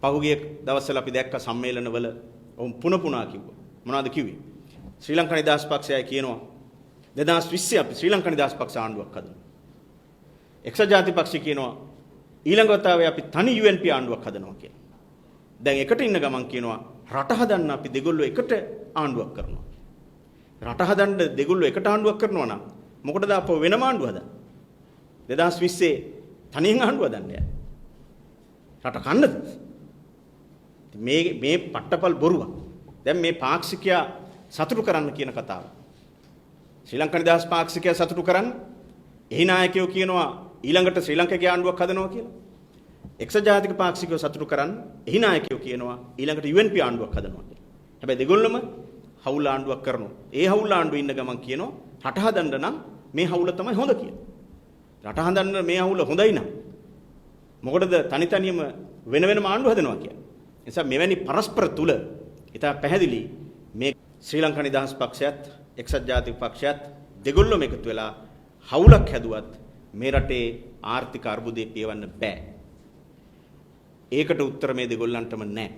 පහුගිය දවස්වල අපි දැක්ක සම්මේලනවල ඔවුන් පුන කිව්වා. මොනවද කිව්වේ? ශ්‍රී ලංකා නිදහස් පක්ෂයයි කියනවා 2020 අපි ශ්‍රී ලංකා නිදහස් පක්ෂ ආණ්ඩුවක් හදනවා. එක්සත් ජාතික පක්ෂය කියනවා ඊළඟ වතාවේ අපි තනි UNP ආණ්ඩුවක් හදනවා කියලා. දැන් එකට ඉන්න ගමන් කියනවා රට හදන්න අපි දෙගොල්ලෝ එකට ආණ්ඩුවක් කරනවා. රට හදන්න දෙගොල්ලෝ එකට ආණ්ඩුවක් කරනවා නම් මොකටද අපෝ වෙනම ආණ්ඩුව හදන්නේ? 2020 තනියෙන් ආණ්ඩුව හදන්න යන්නේ. රට කන්නද? මේ පට්ටපල් බොරුවක්. දැන් මේ පාක්ෂිකයා සතුටු කරන්න කියන කතාව. ශ්‍රී ලංකා නිදහස් පාක්ෂිකයා සතුටු කරන්න. එහි නායකයෝ කියනවා ඊළඟට ශ්‍රී ලංකාවේ ආණ්ඩුවක් හදනවා කියලා. එක්සත් ජාතික පාක්ෂිකයෝ සතුටු කරන්න. එහි නායකයෝ කියනවා ඊළඟට UNP ආණ්ඩුවක් හදනවා කියලා. හැබැයි දෙගොල්ලම හවුල් ආණ්ඩුවක් කරනවා. ඒ හවුල් ආණ්ඩුවේ ඉන්න ගමන් කියනවා රට හදන්න නම් මේ හවුල තමයි හොඳ කියලා. රට හදන්න මේ හවුල හොඳයි නම් මොකටද තනි තනියම වෙන වෙනම ආණ්ඩුව හදනවා කියන්නේ. ඒ නිසා මෙවැනි පරස්පර තුල ඉතා පැහැදිලි මේ ශ්‍රී ලංකා නිදහස් පක්ෂයත් එක්සත් ජාතික පක්ෂයත් දෙගොල්ලොම එකතු වෙලා හවුලක් හැදුවත් මේ රටේ ආර්ථික අර්බුදේ පියවන්න බෑ. ඒකට උත්තර මේ දෙගොල්ලන්ටම නැහැ.